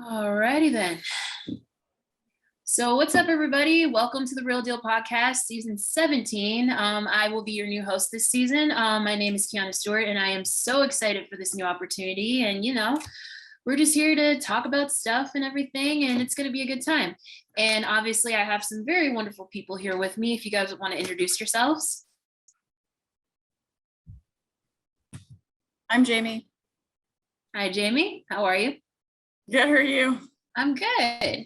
Alrighty then. So what's up, everybody? Welcome to the Real Deal Podcast, season 17. I will be your new host this season. My name is Kiana Stewart, and I am so excited for this new opportunity. And, we're just here to talk about stuff and everything, and it's going to be a good time. And obviously, I have some very wonderful people here with me. If you guys want to introduce yourselves. I'm Jamie. Hi, Jamie. How are you? Good, how are you? I'm good.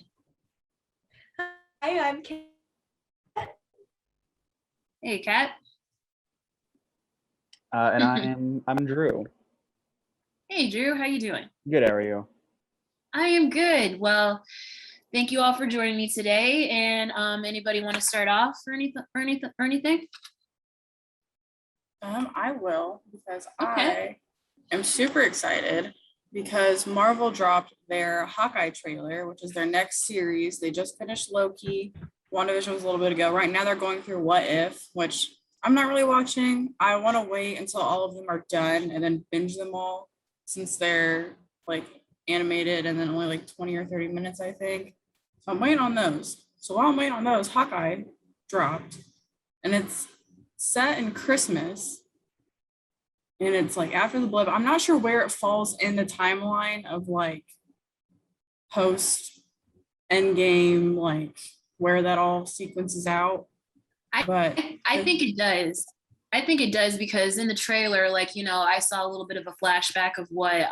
Hi, I'm Kat. Hey, Kat. And I'm Drew. Hey, Drew. How you doing? Good, how are you? I am good. Well, thank you all for joining me today. And anybody want to start off or anything? I will, because Okay. I am super excited because Marvel dropped their Hawkeye trailer, which is their next series. They just finished Loki. WandaVision was a little bit ago. Right now they're going through What If, which I'm not really watching. I want to wait until all of them are done and then binge them all, since they're like animated and then only like 20 or 30 minutes, I think. So I'm waiting on those. So while I'm waiting on those, Hawkeye dropped, and it's set in Christmas. And it's like after the blood. I'm not sure where it falls in the timeline of like post Endgame, like where that all sequences out. But I think it does. I think it does because in the trailer, I saw a little bit of a flashback of what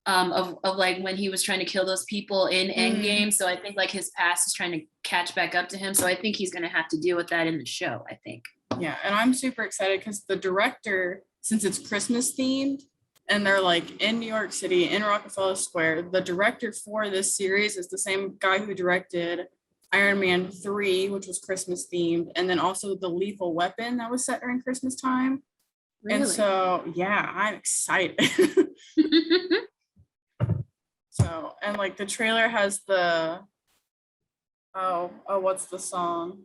of like when he was trying to kill those people in Endgame. So I think like his past is trying to catch back up to him. So I think he's gonna have to deal with that in the show, I think. yeah, and I'm super excited because the director, since it's Christmas themed and they're like in New York City, in Rockefeller Square, the director for this series is the same guy who directed Iron Man 3, which was Christmas themed, and then also the Lethal Weapon that was set during Christmas time. Really? And so, yeah, I'm excited. So, and like the trailer has the, what's the song?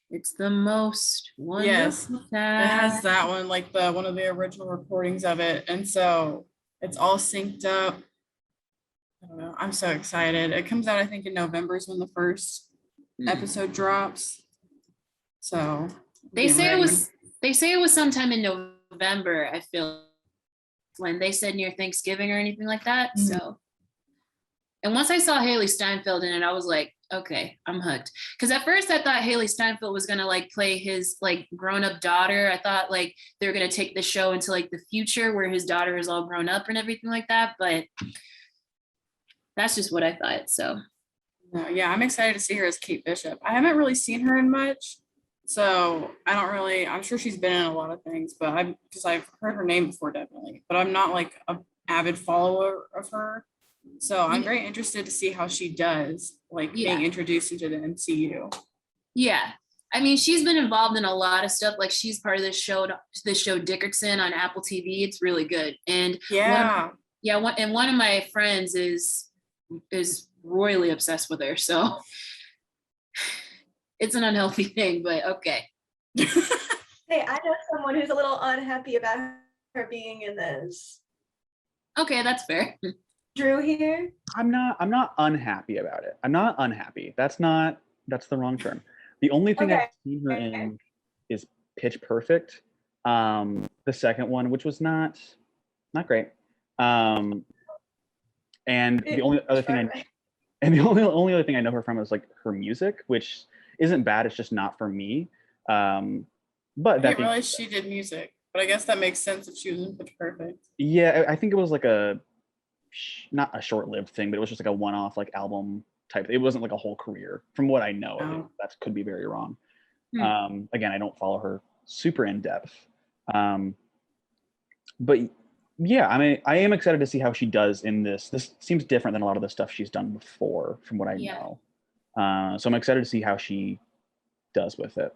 It's the most wonderful Yes, time. it has that one, like the one of the original recordings of it, and so it's all synced up. I don't know. I'm so excited. It comes out, I think, in November is when the first episode drops. So They getting say ready. they say it was sometime in November, I feel, when they said near Thanksgiving or anything like that. Mhm. So, and once I saw Haley Steinfeld in it, I was like, okay, I'm hooked. Because at first I thought Haley Steinfeld was gonna like play his like grown-up daughter. I thought like they were gonna take the show into like the future where his daughter is all grown up and everything like that. But that's just what I thought. So No, yeah, I'm excited to see her as Kate Bishop. I haven't really seen her in much, so I'm sure she's been in a lot of things, but I've heard her name before, definitely, but I'm not like an avid follower of her. So I'm very interested to see how she does, like being introduced into the MCU. yeah. I mean, she's been involved in a lot of stuff. Like she's part of this show Dickerson on Apple TV. It's really good. And Yeah. one of my friends is royally obsessed with her. So it's an unhealthy thing, but okay. Hey, I know someone who's a little unhappy about her being in this. Okay, that's fair. Drew here. I'm not unhappy about it. I'm not unhappy. That's the wrong term. The only thing I've seen her in is Pitch Perfect. The second one, which was not great. And the only other thing the only other thing I know her from is like her music, which isn't bad. It's just not for me. But I didn't realize she did music, but I guess that makes sense if she was in Pitch Perfect. Yeah, I think it was like not a short-lived thing, but it was just like a one-off like album type. It wasn't like a whole career, from what I know. Oh. That could be very wrong. Again, I don't follow her super in depth, but yeah, I mean, I am excited to see how she does in this. This seems different than a lot of the stuff she's done before, from what I know. So I'm excited to see how she does with it.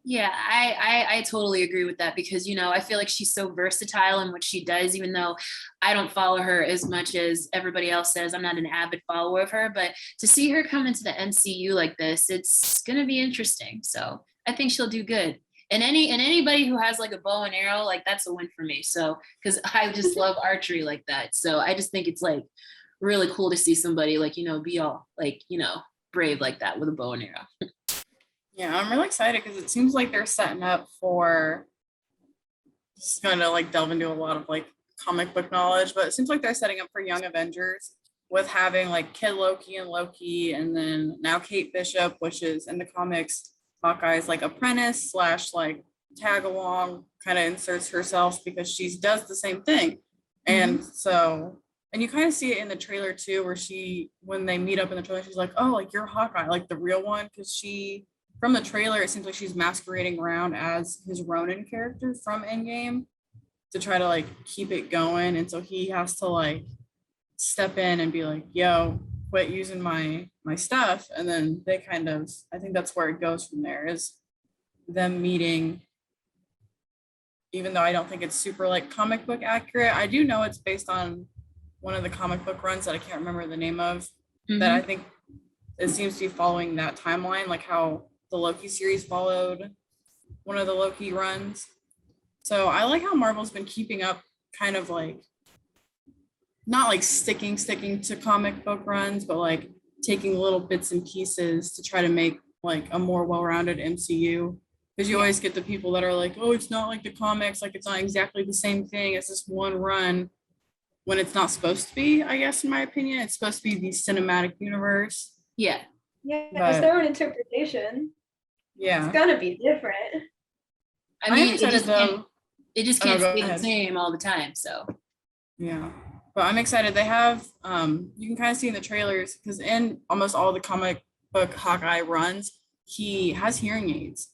Yeah, I totally agree with that because, I feel like she's so versatile in what she does, even though I don't follow her as much as everybody else says. I'm not an avid follower of her, but to see her come into the MCU like this, it's going to be interesting. So I think she'll do good. And anybody who has like a bow and arrow, like that's a win for me. So because I just love archery like that. So I just think it's like really cool to see somebody like, be all like, brave like that with a bow and arrow. Yeah, I'm really excited because it seems like they're setting up for just gonna like delve into a lot of like comic book knowledge, but it seems like they're setting up for Young Avengers with having like Kid Loki and Loki, and then now Kate Bishop, which is in the comics Hawkeye's like apprentice slash like tag along, kind of inserts herself because she does the same thing. And so, and you kind of see it in the trailer too, where when they meet up in the trailer, she's like, oh, like you're Hawkeye, like the real one. Because from the trailer, it seems like she's masquerading around as his Ronin character from Endgame to try to like keep it going. And so he has to like step in and be like, yo, quit using my stuff. And then they kind of, I think that's where it goes from there, is them meeting. Even though I don't think it's super like comic book accurate, I do know it's based on one of the comic book runs that I can't remember the name of, that I think it seems to be following that timeline, like how the Loki series followed one of the Loki runs. So I like how Marvel's been keeping up, kind of like not like sticking to comic book runs, but like taking little bits and pieces to try to make like a more well-rounded MCU. Because you always get the people that are like, oh, it's not like the comics, like it's not exactly the same thing as this one run, when it's not supposed to be, I guess, in my opinion. It's supposed to be the cinematic universe. Yeah. Yeah, it's their own interpretation. Yeah. It's gonna be different. I mean, it just can't go stay the ahead. same all the time. So Yeah. But I'm excited. They have, you can kind of see in the trailers, because in almost all the comic book Hawkeye runs, he has hearing aids.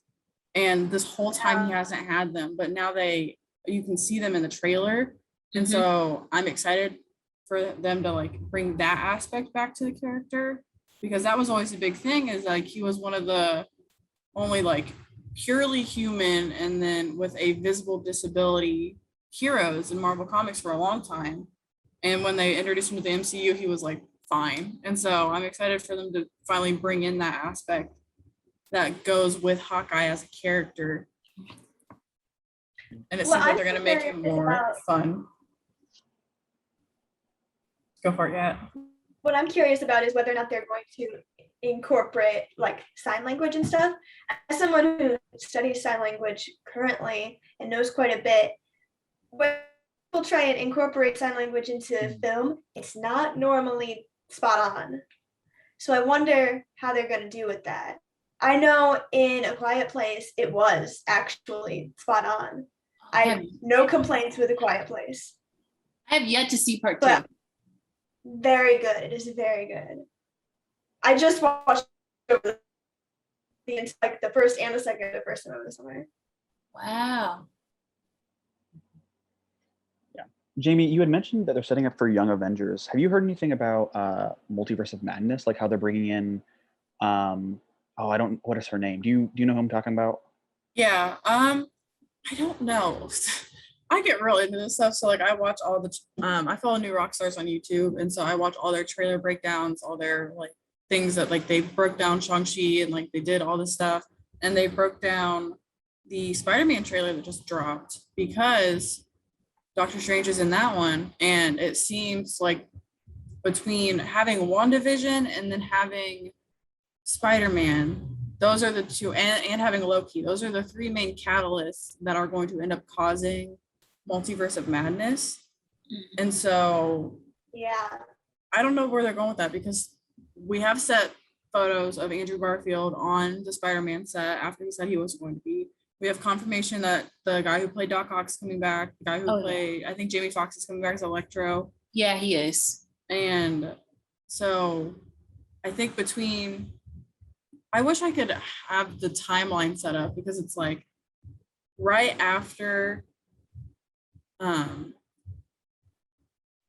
And this whole time he hasn't had them, but now you can see them in the trailer. And so I'm excited for them to like bring that aspect back to the character, because that was always a big thing, is like he was one of the only like purely human and then with a visible disability heroes in Marvel Comics for a long time. And when they introduced him to the MCU, he was like fine. And so I'm excited for them to finally bring in that aspect that goes with Hawkeye as a character. And it seems like they're going to make it more fun. Go for it, yeah. What I'm curious about is whether or not they're going to incorporate like sign language and stuff. As someone who studies sign language currently and knows quite a bit, when people try and incorporate sign language into film, it's not normally spot on. So I wonder how they're going to do with that. I know in A Quiet Place, it was actually spot on. I have no complaints with A Quiet Place. I have yet to see part 2. Very good. It is very good. I just watched the first and the second, the first one over the summer. Wow. Yeah. Jamie, you had mentioned that they're setting up for Young Avengers. Have you heard anything about Multiverse of Madness? Like how they're bringing in, what is her name? Do you know who I'm talking about? Yeah. I don't know. I get real into this stuff. So like I watch all the, I follow New Rockstars on YouTube. And so I watch all their trailer breakdowns, all their like things that like they broke down Shang-Chi and like they did all this stuff. And they broke down the Spider-Man trailer that just dropped, because Doctor Strange is in that one. And it seems like between having WandaVision and then having Spider-Man, those are the two, and having Loki, those are the three main catalysts that are going to end up causing Multiverse of Madness. And so I don't know where they're going with that, because we have set photos of Andrew Garfield on the Spider-Man set after he said he was going to be. We have confirmation that the guy who played Doc Ock's coming back, the guy who played, I think Jamie Foxx is coming back as Electro. Yeah, he is. And so I think I wish I could have the timeline set up, because it's like right after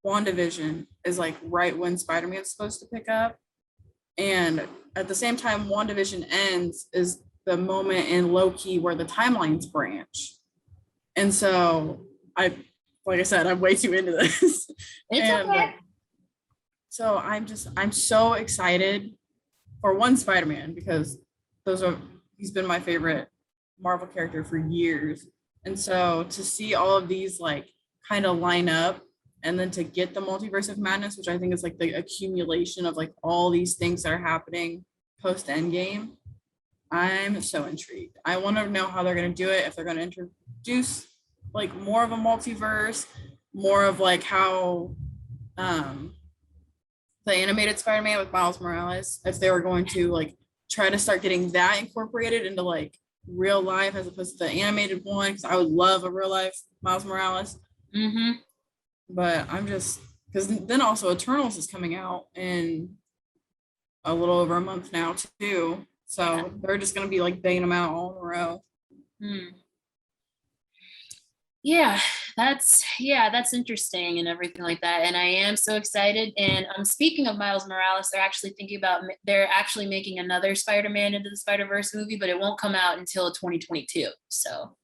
WandaVision is like right when Spider-Man's supposed to pick up. And at the same time WandaVision ends is the moment in Loki where the timelines branch. And so like I said, I'm way too into this. It's okay. So I'm so excited for one Spider-Man, because he's been my favorite Marvel character for years. And so to see all of these like kind of line up and then to get the multiverse of madness, which I think is like the accumulation of like all these things that are happening post Endgame, I'm so intrigued. I want to know how they're going to do it, if they're going to introduce like more of a multiverse, more of like how the animated Spider-Man with Miles Morales, if they were going to like try to start getting that incorporated into like real life as opposed to the animated one, because I would love a real life Miles Morales. Mm-hmm. But I'm just, because then also Eternals is coming out in a little over a month now too. So they're just gonna be like banging them out all in a row. Yeah, that's interesting and everything like that. And I am so excited. And speaking of Miles Morales, they're actually making another Spider-Man into the Spider-Verse movie, but it won't come out until 2022. So,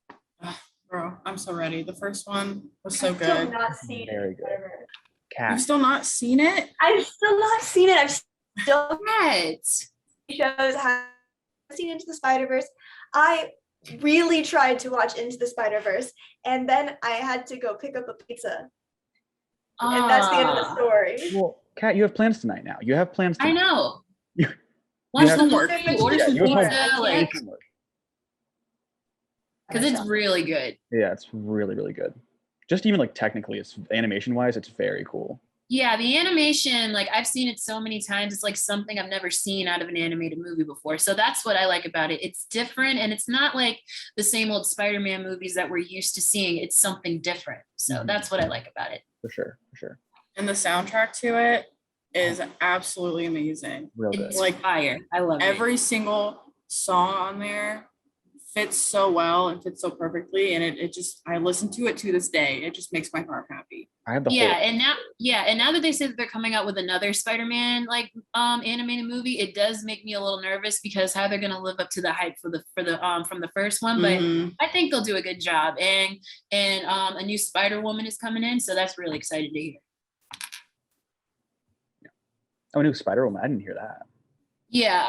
Bro, I'm so ready. The first one was so I've still good. not seen Very it. good. You've Cat. still not seen it? I've still not seen it. I've still what? shows have seen Into the Spider-Verse. I really tried to watch Into the Spider-Verse, and then I had to go pick up a pizza. And that's the end of the story. Well, Kat, you have plans tonight now. You have plans I tonight. know. You Watch have the homework. movie, order Yeah, some you have pizza, homework. like, Homework. because it's really good. Yeah, it's really, really good. Just even like technically, it's animation wise, it's very cool. Yeah, the animation, like I've seen it so many times. It's like something I've never seen out of an animated movie before. So that's what I like about it. It's different, and it's not like the same old Spider-Man movies that we're used to seeing. It's something different. So that's what I like about it. For sure. And the soundtrack to it is absolutely amazing. Real good. It's Like, fire. I love it. Every single song on there fits so well and fits so perfectly. And it just, I listen to it to this day. It just makes my heart happy. I have the Yeah, whole. and now that they say that they're coming out with another Spider-Man like animated movie, it does make me a little nervous because how they're gonna live up to the hype for the from the first one. But Mhm. I think they'll do a good job. And a new Spider-Woman is coming in, so that's really exciting to hear. Oh, new Spider-Woman. I didn't hear that. Yeah,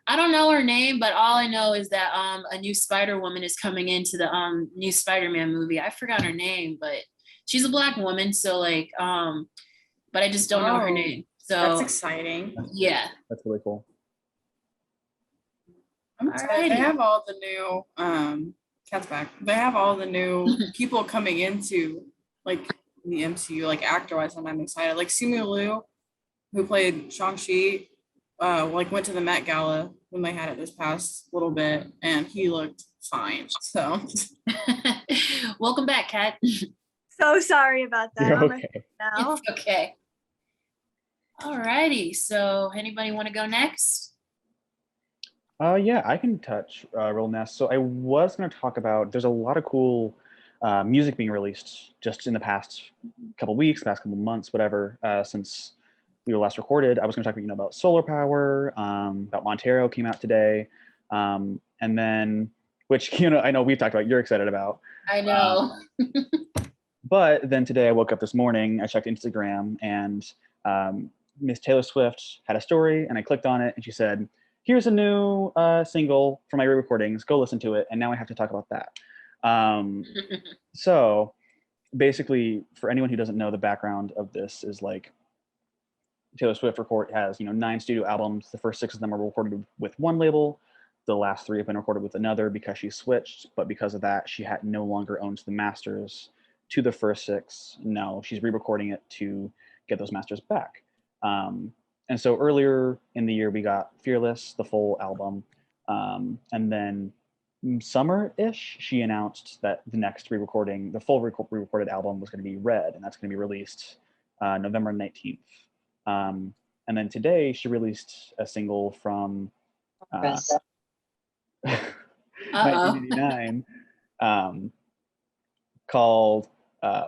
I don't know her name, but all I know is that a new Spider-Woman is coming into the new Spider-Man movie. I forgot her name, but she's a Black woman, so like but I just don't know her Oh, name. So That's exciting. yeah. That's really cool. I'm excited. They have all the new Cat's back. They have all the new people coming into like the MCU, like actor-wise, and I'm excited. Like Simu Liu, who played Shang-Chi, like went to the Met Gala when they had it this past little bit, and he looked fine. So Welcome back, Kat. So sorry about that. You're I'm okay. now. It's okay. All righty. So anybody want to go next? Yeah, I can touch Real Nest. So I was going to talk about, there's a lot of cool music being released just in the past couple weeks, past couple months, whatever, since we were last recorded. I was going to talk about solar power, about Montero came out today, and then, which, I know we've talked about, you're excited about. I know. But then today I woke up this morning, I checked Instagram, and Miss Taylor Swift had a story, and I clicked on it, and she said, here's a new single from my re-recordings, go listen to it, and now I have to talk about that. So basically, for anyone who doesn't know, the background of this is like Taylor Swift has 9 studio albums. The first 6 of them are recorded with one label. The last 3 have been recorded with another because she switched, but because of that, she no longer owns the masters to the first 6. Now she's re-recording it to get those masters back. And so earlier in the year, we got Fearless, the full album. And then summer-ish, she announced that the next re-recording, the full re-recorded album was going to be Red, and that's going to be released November 19th. And then today, she released a single from 1989 called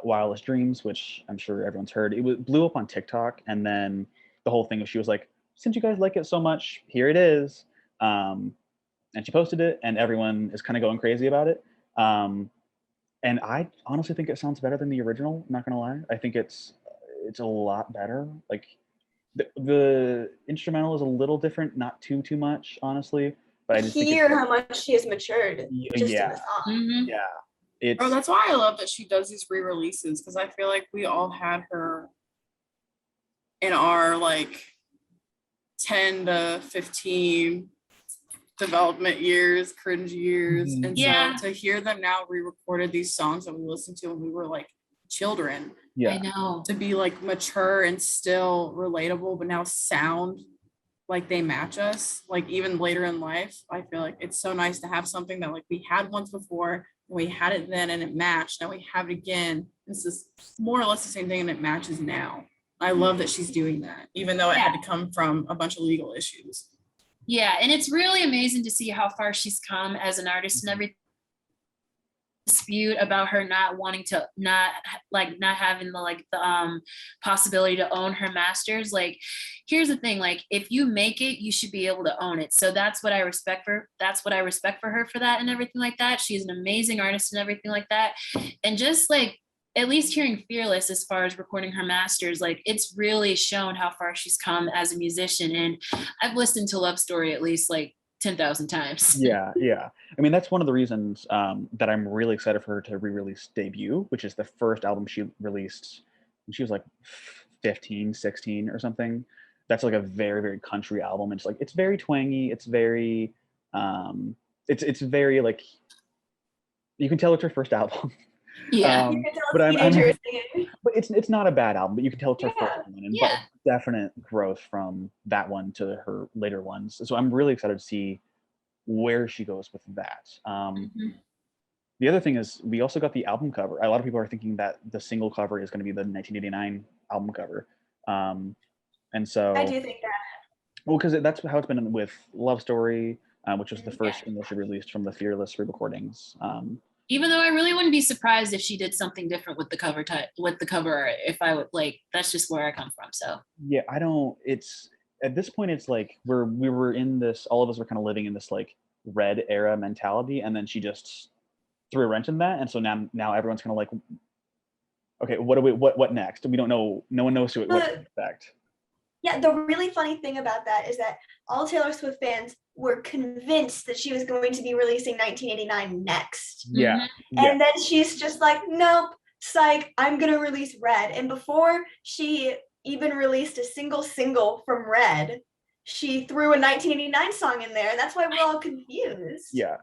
Wildest Dreams, which I'm sure everyone's heard. It blew up on TikTok, and then the whole thing was she was like, since you guys like it so much, here it is. And she posted it, and everyone is kind of going crazy about it. And I honestly think it sounds better than the original, I'm not gonna lie. I think it's a lot better. Like the instrumental is a little different, not too much, honestly. but I just think hear how much she has matured just in yeah, the song. Mhm. yeah, it's Oh, that's why I love that she does these re-releases, because I feel like we all had her in our like 10 to 15 development years, cringe years. Mhm. And Yeah. so to hear them now re-recorded these songs that we listened to when we were like children, I yeah, know. to be like mature and still relatable, but now sound like they match us, like even later in life. I feel like it's so nice to have something that like we had once before, we had it then and it matched. Now we have it again. This is more or less the same thing and it matches now. I love that she's doing that, even though it had to come from a bunch of legal issues. Yeah, and it's really amazing to see how far she's come as an artist and everything. Dispute about her not wanting to not having the possibility to own her masters. Like, here's the thing, like if you make it, you should be able to own it. So that's what I respect for her for that and everything like that. She's an amazing artist and everything like that. And just like at least hearing Fearless as far as recording her masters, like it's really shown how far she's come as a musician. And I've listened to Love Story at least like 10,000 times. yeah, yeah. I mean, that's one of the reasons that I'm really excited for her to re-release Debut, which is the first album she released when she was like 15, 16 or something. That's like a very, very country album. It's like it's very twangy. It's very, it's very like you can tell it's her first album. Yeah. You can tell But I'm teenagers singing. but it's not a bad album, but you can tell it's her Yeah. first one, and Yeah. but definite growth from that one to her later ones. So I'm really excited to see where she goes with that. Mhm. The other thing is we also got the album cover. A lot of people are thinking that the single cover is going to be the 1989 album cover, and so I do think that. well, because that's how it's been with Love Story, which was the first Yeah. single she released from the Fearless re-recordings. Even though I really wouldn't be surprised if she did something different with the cover with the cover art, if I would like, that's just where I come from. So Yeah, I don't. It's at this point, it's like we were in this. All of us were kind of living in this like Red era mentality, and then she just threw a wrench in that, and so now everyone's kind of like, okay, what next? We don't know. No one knows what to expect. Yeah, the really funny thing about that is that all Taylor Swift fans were convinced that she was going to be releasing 1989 next. Yeah, yeah, And then she's just like, nope, psych, I'm going to release Red. And before she even released a single from Red, she threw a 1989 song in there. And that's why we're all confused. yeah.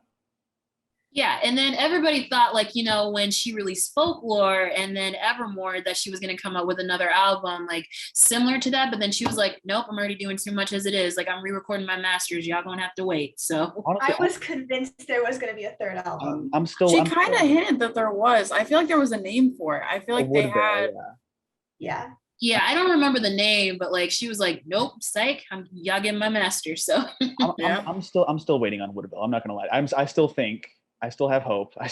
yeah, and then everybody thought like, you know, when she released Folklore and then Evermore that she was going to come out with another album like similar to that, but then she was like, nope, I'm already doing too much as it is. Like I'm re-recording my masters. Y'all gonna have to wait. So Honestly, I was convinced there was going to be a third album. I'm still. She I'm kind of still- hinted that there was. I feel like there was a name for it. I feel like they would there, had. yeah. Yeah. yeah, I don't remember the name, but like she was like, nope, psych, y'all getting my master. So Yeah. I'm still waiting on Woodville. I'm not gonna lie. I still think. I still have hope. I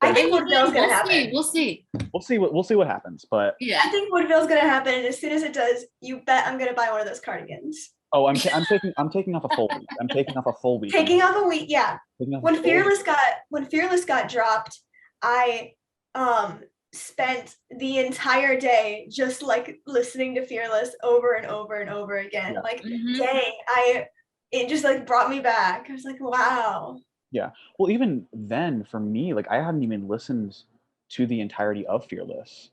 I think Woodville's going to happen. We'll see. We'll see what happens. But Yeah. I think Woodville's going to happen. And as soon as it does, you bet I'm going to buy one of those cardigans. oh, I'm taking off a full week. I'm taking off a full week. Taking off a week, yeah. Taking off a When full week. Fearless got dropped, I spent the entire day just like listening to Fearless over and over and over again. Yeah. Like, Mhm. dang, it just like brought me back. I was like, wow. Well, even then, for me, like I hadn't even listened to the entirety of Fearless.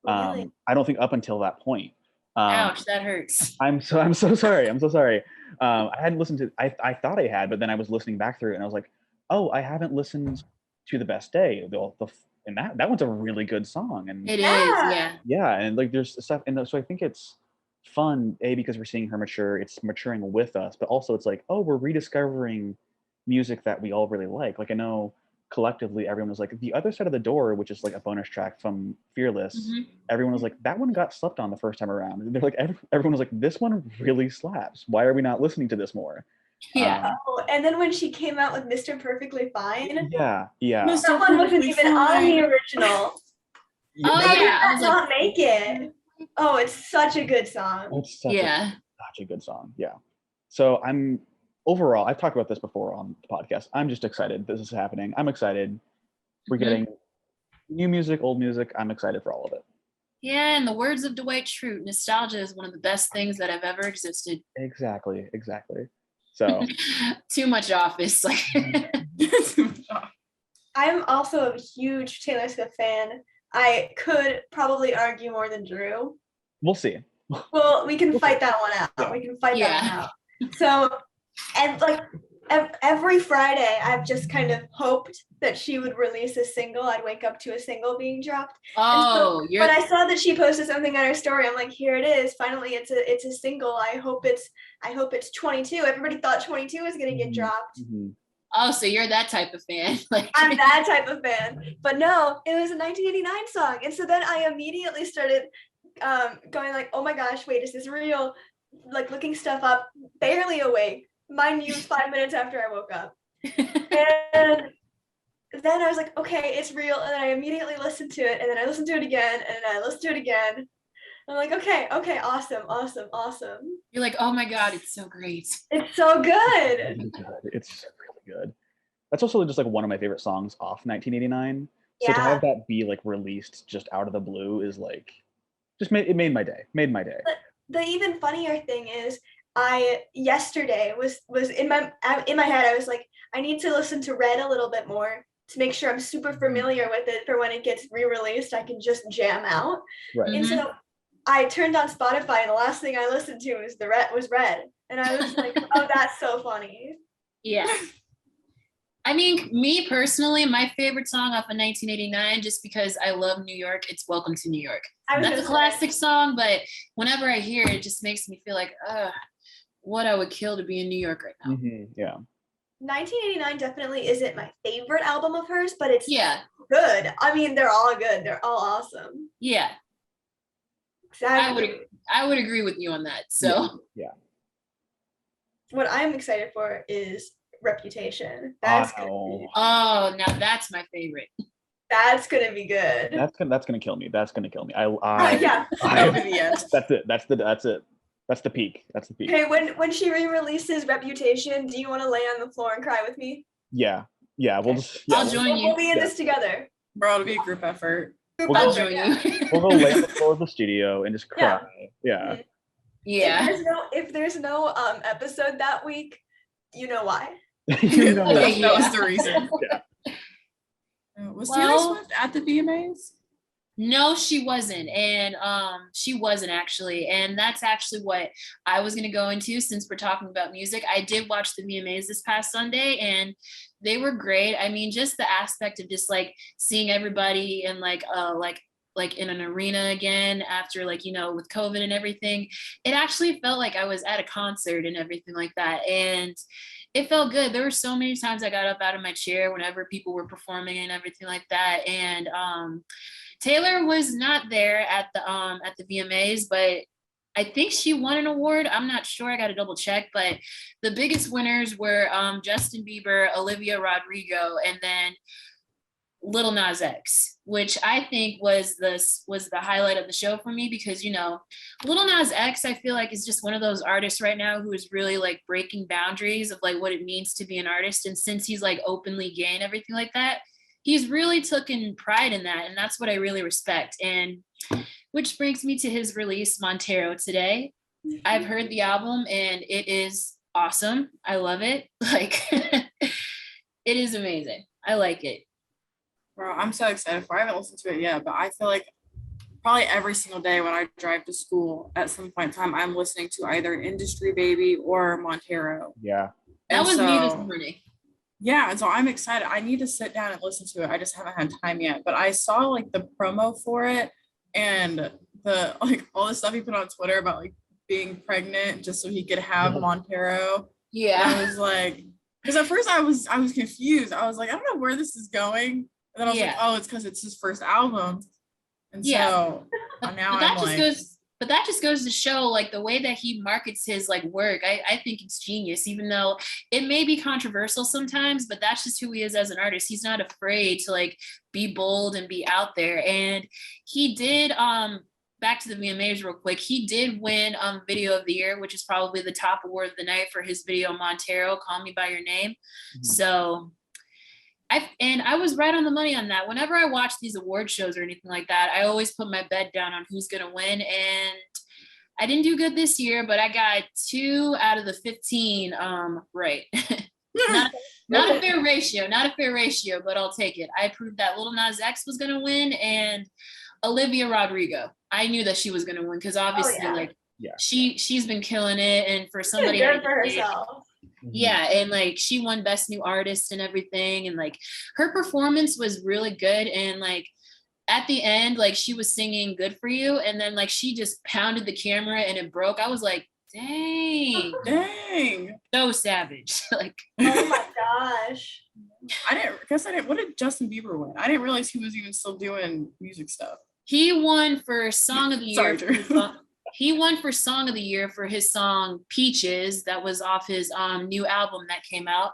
Really? I don't think up until that point. Ouch, that hurts. I'm so sorry. I'm so sorry. I hadn't listened to. I thought I had, but then I was listening back through it, and I was like, oh, I haven't listened to The Best Day. And that one's a really good song. And It is, Yeah. yeah. and like there's stuff, and so I think it's fun because we're seeing her mature. It's maturing with us, but also it's like, oh, we're rediscovering music that we all really like. Like I know collectively everyone was like The Other Side of the Door, which is like a bonus track from Fearless. Mhm. Everyone was like, that one got slept on the first time around. And they're like, everyone was like, this one really slaps. Why are we not listening to this more? Yeah. Oh, and then when she came out with Mr. Perfectly Fine, Yeah. Mr. that one wasn't Perfectly even on Fine. the original. Oh, How did yeah, I that was not make it? Oh, it's such a good song. It's such Yeah. such a good song. Yeah. So overall, I've talked about this before on the podcast. I'm just excited this is happening. I'm excited. We're Mhm. getting new music, old music. I'm excited for all of it. Yeah, in the words of Dwight Schrute, nostalgia is one of the best things that have ever existed. Exactly. So Too much Office. Like, I'm also a huge Taylor Swift fan. I could probably argue more than Drew. we'll see. Well, we can fight that one out. Yeah. We can fight that Yeah. one out. So, and like every Friday, I've just kind of hoped that she would release a single. I'd wake up to a single being dropped. oh, you're When I saw that she posted something on her story, I'm like, here it is. Finally, it's a single. I hope it's 22. Everybody thought 22 was gonna get Mhm. dropped. Mhm. oh, so you're that type of fan. Like, I'm that type of fan. But no, it was a 1989 song. And so then I immediately started going like, oh my gosh, wait, is this real? Like looking stuff up, barely awake. Mind you, 5 minutes after I woke up. And then I was like, okay, it's real. And then I immediately listened to it. And then I listened to it again. And then I listened to it again. I'm like, okay, awesome. you're like, oh my God, it's so great. It's so good. Really good. It's really good. That's also just like one of my favorite songs off 1989. So to Yeah. have that be like released just out of the blue is like it made my day. Made my day. The even funnier thing is I yesterday was in my head, I was like, I need to listen to Red a little bit more to make sure I'm super familiar with it for when it gets re-released. I can just jam out. Right. And so I turned on Spotify and the last thing I listened to was Red. And I was like, oh, that's so funny. Yeah. I mean, me personally, my favorite song off of 1989, just because I love New York, it's Welcome to New York. I was That's a gonna say, classic song, but whenever I hear it, it just makes me feel like, what I would kill to be in New York right now. Mhm. Yeah. 1989 definitely isn't my favorite album of hers, but it's Yeah, good. I mean, they're all good. They're all awesome. yeah, Exactly. I would agree with you on that. So Yeah. What I'm excited for is Reputation. That's Wow. oh, now that's my favorite. gonna be good. That's gonna kill me. That's gonna kill me. Yeah. That'll be the end. That's it. That's it. That's the peak. That's the peak. Hey, when she re-releases Reputation, do you want to lay on the floor and cry with me? Yeah. Yeah. We'll Okay. just. Yeah, I'll join you. We'll be in Yeah. this together. Bro, it'll be a group effort. We'll I'll go- join Yeah. you. We'll go lay on the floor of the studio and just Yeah. cry. Yeah. Yeah. If there's no episode that week, you know why. You know Okay, what? That was yeah. the reason. Yeah. Was Well- Taylor Swift at the VMAs? No, she wasn't. And she wasn't actually. And that's actually what I was gonna go into since we're talking about music. I did watch the VMAs this past Sunday and they were great. I mean, just the aspect of just like seeing everybody in like in an arena again after like, with COVID and everything, it actually felt like I was at a concert and everything like that. And it felt good. There were so many times I got up out of my chair whenever people were performing and everything like that. And Taylor was not there at the VMAs, but I think she won an award. I'm not sure. I got to double check. But the biggest winners were Justin Bieber, Olivia Rodrigo, and then Lil Nas X, which I think was the highlight of the show for me because Lil Nas X I feel like is just one of those artists right now who is really like breaking boundaries of like what it means to be an artist, and since he's like openly gay and everything like that, he's really taken pride in that, and that's what I really respect. And which brings me to his release Montero today. I've heard the album and it is awesome. I love it. Like it is amazing. I like it. Bro, I'm so excited for it. I haven't listened to it yet, but I feel like probably every single day when I drive to school at some point in time, I'm listening to either Industry Baby or Montero. Yeah. That And was me this so- morning. Yeah, and so I'm excited. I need to sit down and listen to it. I just haven't had time yet. But I saw like the promo for it and the like all the stuff he put on Twitter about like being pregnant just so he could have Yeah. Montero. And Yeah. I was like, because at first I was confused. I was like, I don't know where this is going. And then I was like, Yeah. oh, it's because it's his first album. And Yeah. so now But that I'm just goes to show like the way that he markets his like work. I think it's genius, even though it may be controversial sometimes, but that's just who he is as an artist. He's not afraid to like be bold and be out there. And he did back to the VMAs real quick. He did win Video of the Year, which is probably the top award of the night for his video Montero, Call Me by Your Name. Mhm. So I was right on the money on that. Whenever I watch these award shows or anything like that, I always put my bet down on who's going to win. And I didn't do good this year, but I got 2 out of the 15 right. Not a fair ratio, but I'll take it. I proved that Lil Nas X was gonna win and Olivia Rodrigo. I knew that she was gonna win because obviously like she's been killing it, and for somebody good for herself. yeah, and like she won Best New Artist and everything, and like her performance was really good, and like at the end, like she was singing Good For You, and then like she just pounded the camera and it broke. I was like, Dang. So savage. Like, oh my gosh. I didn't, what did Justin Bieber win? I didn't realize he was even still doing music stuff. He won for Song of the Year. Sorry, he won for Song of the Year for his song Peaches, that was off his new album that came out.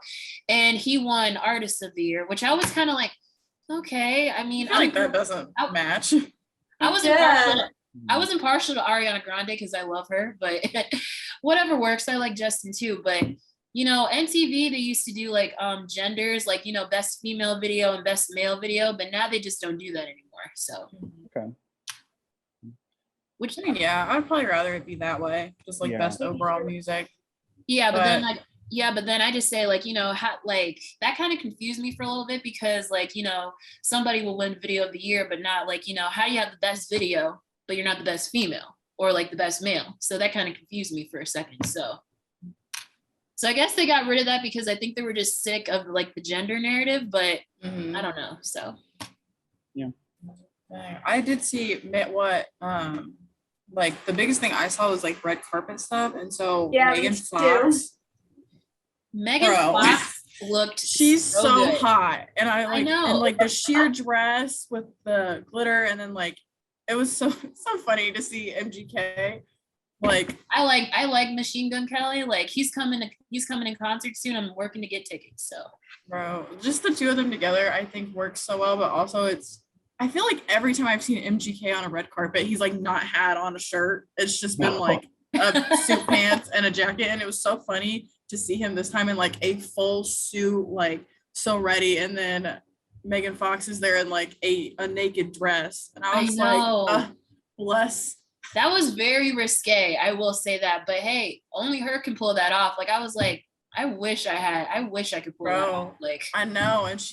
And he won Artist of the Year, which I was kind of like, okay. I mean, I think that doesn't match. I wasn't partial to Ariana Grande because I love her, but whatever works. I like Justin too. But you know, MTV, they used to do like genders, like, you know, best female video and best male video, but now they just don't do that anymore. So okay. Which yeah, I'd probably rather it be that way, just like best overall music. Yeah, but then I just say, like, you know, like that kind of confused me for a little bit because, like, you know, somebody will win video of the year, but not like, you know, how do you have the best video, but you're not the best female or like the best male? So that kind of confused me for a second. So I guess they got rid of that because I think they were just sick of like the gender narrative, but I don't know. So yeah, I did see what like the biggest thing I saw was like red carpet stuff, and so Megan Fox. Megan Fox looked she's so good. hot, and I know, and like the sheer dress with the glitter, and then like it was so funny to see MGK. Like I like Machine Gun Kelly. Like he's coming in concert soon. I'm working to get tickets. So bro, just the two of them together I think works so well, but also I feel like every time I've seen MGK on a red carpet, he's like not had on a shirt. It's just been like a suit pants and a jacket. And it was so funny to see him this time in like a full suit, like so ready. And then Megan Fox is there in like a naked dress. And I was like, bless. That was very risque. I will say that. But hey, only her can pull that off. Like I was like, I wish I could pull that off. Like I know. And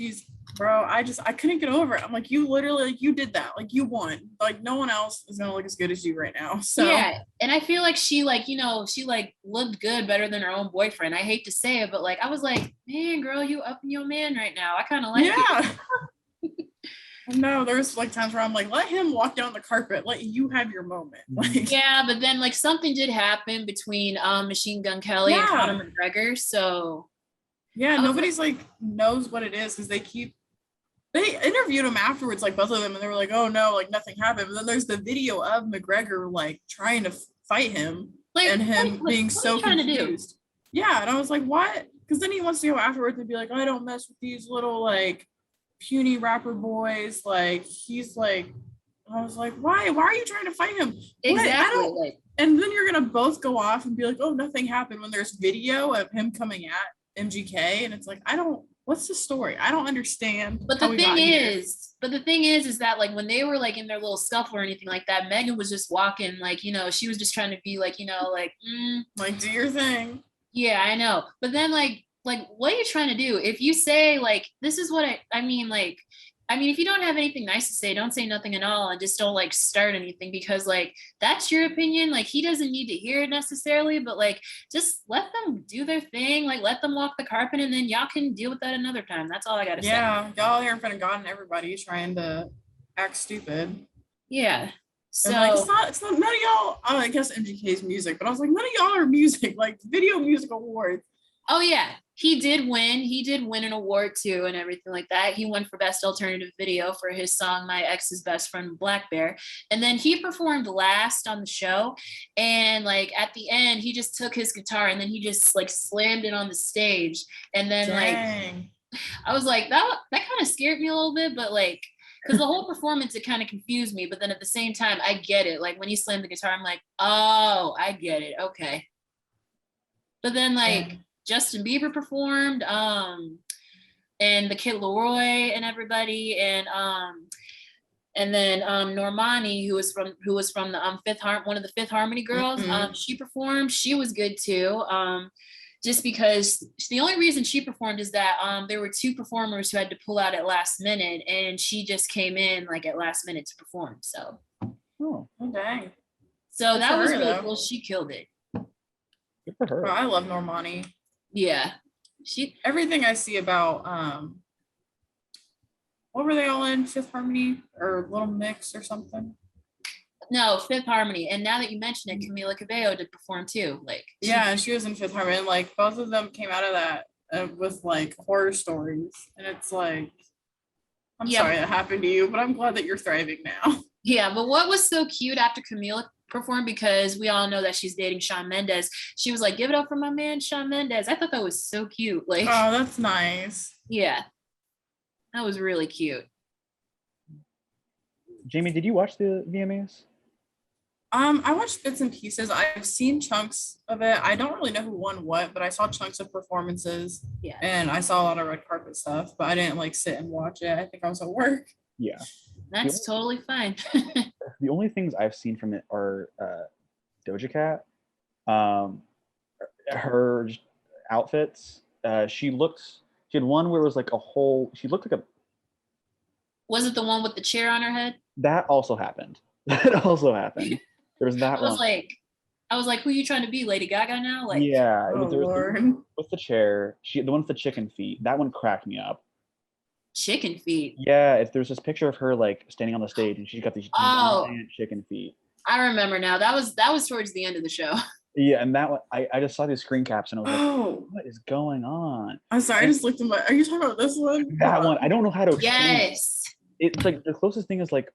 I couldn't get over it. I'm like, you literally, like, you did that. Like you won. Like no one else is gonna look as good as you right now. So yeah, and I feel like she like, you know, she like looked good better than her own boyfriend. I hate to say it, but like I was like, man, girl, you upping your man right now. I kind of like it. No, there's like times where I'm like, let him walk down the carpet, let you have your moment. Like, yeah, but then like something did happen between Machine Gun Kelly and Conor McGregor. So yeah, nobody's like knows what it is because they interviewed him afterwards, like both of them, and they were like, oh no, like nothing happened. But then there's the video of McGregor like trying to fight him, like, and him being so confused. Yeah, and I was like, what? Because then he wants to go afterwards and be like, I don't mess with these little like puny rapper boys. Like he's like, I was like, why are you trying to fight him? Exactly. And then you're gonna both go off and be like, oh, nothing happened, when there's video of him coming at MGK, and it's like, what's the story? I don't understand. But the thing is that like when they were like in their little scuffle or anything like that, Megan was just walking, like, you know, she was just trying to be like, you know, like do your thing. Yeah, I know. But then like what are you trying to do? If you say like, this is what I mean, if you don't have anything nice to say, don't say nothing at all, and just don't like start anything, because like that's your opinion. Like he doesn't need to hear it necessarily, but like just let them do their thing. Like let them walk the carpet, and then y'all can deal with that another time. That's all I gotta say. Yeah, y'all here in front of God and everybody trying to act stupid. Yeah. So like, it's not none of y'all. I guess MGK's music, but I was like, none of y'all are music. Like Video Music Awards. Oh yeah, he did win an award too and everything like that. He won for best alternative video for his song My Ex's Best Friend Black Bear, and then he performed last on the show, and like at the end he just took his guitar and then he just like slammed it on the stage, and then like I was like, that kind of scared me a little bit, but like because the whole performance, it kind of confused me, but then at the same time I get it. Like when he slammed the guitar, I'm like, oh, I get it, okay. But then like Justin Bieber performed, and the Kid Laroi and everybody, and And then Normani, who was from the one of the Fifth Harmony girls, Mhm. she performed. She was good too. Just because the only reason she performed is that there were two performers who had to pull out at last minute, and she just came in like at last minute to perform. So Oh, Oh, dang. so Good that for was her, really though. cool. She killed it. good for her. Well, I love Normani. Yeah. She Everything I see about what were they all in? Fifth Harmony or Little Mix or something? no Fifth Harmony. And now that you mention it, Camila Cabello did perform too. Like Yeah, and she was in Fifth Harmony. And like both of them came out of that with like horror stories, and it's like, I'm Yeah. sorry that happened to you, but I'm glad that you're thriving now. Yeah, but what was so cute after Camila performed, because we all know that she's dating Shawn Mendes, she was like, "Give it up for my man Shawn Mendes." I thought that was so cute. Like, Oh, that's nice. yeah, that was really cute. Jamie, did you watch the VMAs? I watched bits and pieces. I've seen chunks of it. I don't really know who won what, but I saw chunks of performances Yeah, and I saw a lot of red carpet stuff, but I didn't like sit and watch it. I think I was at work. Yeah. that's totally fine. The only things I've seen from it are Doja Cat. Her outfits. She had one where it was like a whole. She looked like a. Was it the one with the chair on her head? That also happened. That also happened. There was that I one. was like, who are you trying to be, Lady Gaga now? Like, Yeah, Oh, there was the Lord. one with the chair. The one with the chicken feet. That one cracked me up. chicken feet. Yeah, there's this picture of her like standing on the stage and she's got these Oh. giant chicken feet. I remember now. That was towards the end of the show. Yeah, and that one I just saw these screen caps and I was like, Oh, what is going on? I'm sorry. I just looked at my. Are you talking about this one? That one, I don't know how to explain it. Yes. It's like the closest thing is like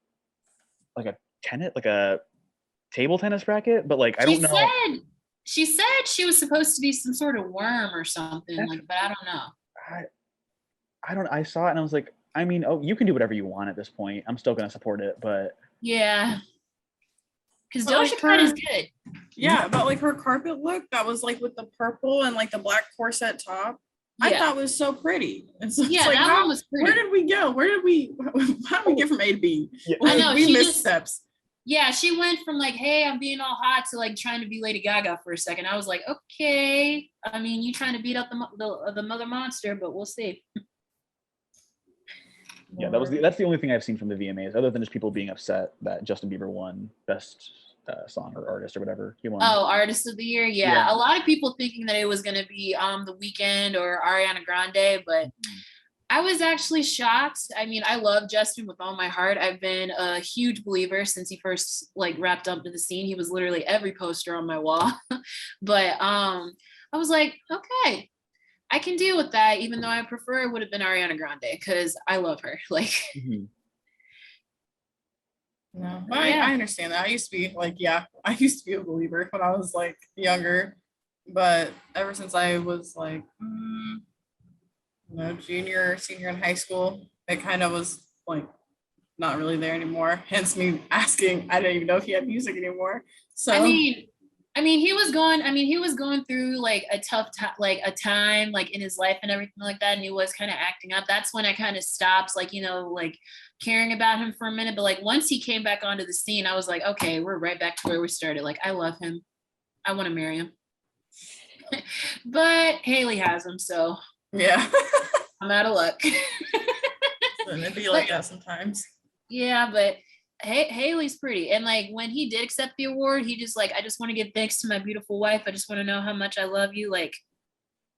a table tennis racket, but like I don't know. She said she was supposed to be some sort of worm or something, That's- like, but I don't know. I saw it and I was like, I mean, oh, you can do whatever you want at this point. I'm still gonna support it, but Yeah. Because But, like, Doja Cat is her- good. Yeah, but like her carpet look that was like with the purple and like the black corset top, I Yeah. thought was so pretty. And so Yeah, it's like, that how, one was where pretty. did we go? How did we get from A to B? yeah, I know, we she missed just- steps. Yeah, she went from like, hey, I'm being all hot to like trying to be Lady Gaga for a second. I was like, okay. I mean, you trying to beat up the mother monster, but we'll see. yeah, that's the only thing I've seen from the VMAs, other than just people being upset that Justin Bieber won best song or artist or whatever he won. Oh, Artist of the Year. Yeah. Yeah. A lot of people thinking that it was gonna be The Weeknd or Ariana Grande, but I was actually shocked. I mean, I love Justin with all my heart. I've been a huge believer since he first like wrapped up to the scene. He was literally every poster on my wall. But I was like, okay, I can deal with that, even though I prefer it would have been Ariana Grande because I love her. Like, Mhm. No, but Yeah. I understand that. I used to be like, yeah, I used to be a believer when I was like younger, but ever since I was like, junior, senior in high school, it kind of was like not really there anymore. Hence me asking. I didn't even know if he had music anymore. So I mean, he was going through like a tough time, like a time like in his life and everything like that. And he was kind of acting up. That's when I kind of stopped, like, like caring about him for a minute. But like once he came back onto the scene, I was like, okay, we're right back to where we started. Like, I love him. I want to marry him. But Haley has him, so yeah, I'm out of luck. and it'd be like that sometimes. Yeah, but Haley's pretty. And like when he did accept the award, he just like, I just want to give thanks to my beautiful wife. I just want to know how much I love you. Like,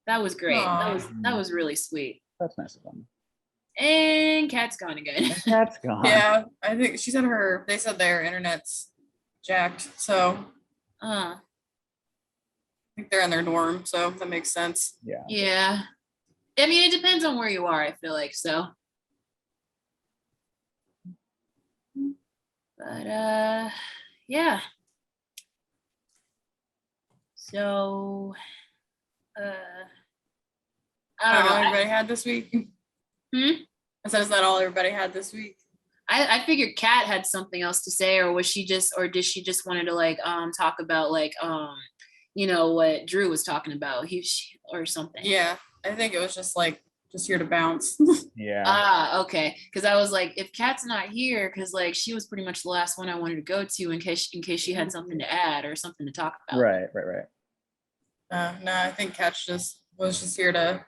that was great. Aw. That was really sweet. That's nice of them. And Kat's gone again. And Cat's gone. Yeah, I think she said they said their internet's jacked, so I think they're in their dorm, so that makes sense. Yeah. Yeah. I mean, it depends on where you are, I feel like, so. But yeah. So I don't know. Everybody had this week. Hmm? I said, is that all everybody had this week? I figured Kat had something else to say, or did she just wanted to like talk about like what Drew was talking about or something. Yeah, I think it was just like just here to bounce. Yeah. Okay. Because I was like, if Kat's not here, because like she was pretty much the last one I wanted to go to in case she had something to add or something to talk about. Right. No, I think Catch was just here to.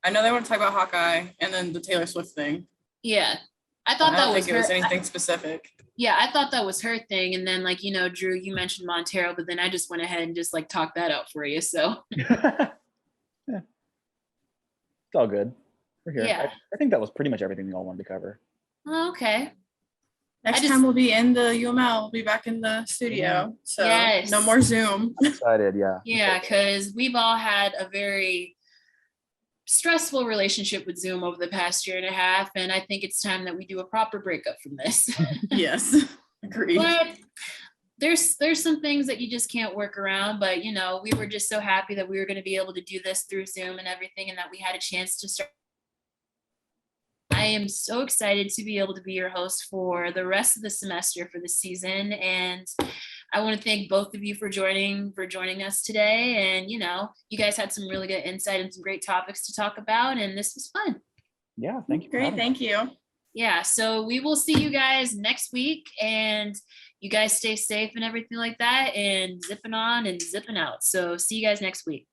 I know they want to talk about Hawkeye and then the Taylor Swift thing. Yeah. I thought I that don't was think it was her. anything specific. Yeah, I thought that was her thing. And then like, Drew, you mentioned Montero, but then I just went ahead and just like talked that out for you. So Yeah. It's all good. We're here. Yeah. I think that was pretty much everything we all wanted to cover. okay. Next just- time we'll be in the UML. We'll be back in the studio. So Yes. no more Zoom. I'm excited. Yeah. Yeah, because we've all had a very stressful relationship with Zoom over the past year and a half. And I think it's time that we do a proper breakup from this. Yes. Agreed. But there's some things that you just can't work around. But we were just so happy that we were going to be able to do this through Zoom and everything, and that we had a chance to start. I am so excited to be able to be your host for the rest of the semester for the season. And I want to thank both of you for joining us today. And, you guys had some really good insight and some great topics to talk about. And this was fun. Yeah. Thank you. Great. Thank you. Yeah. So we will see you guys next week, and you guys stay safe and everything like that, and zipping on and zipping out. So see you guys next week.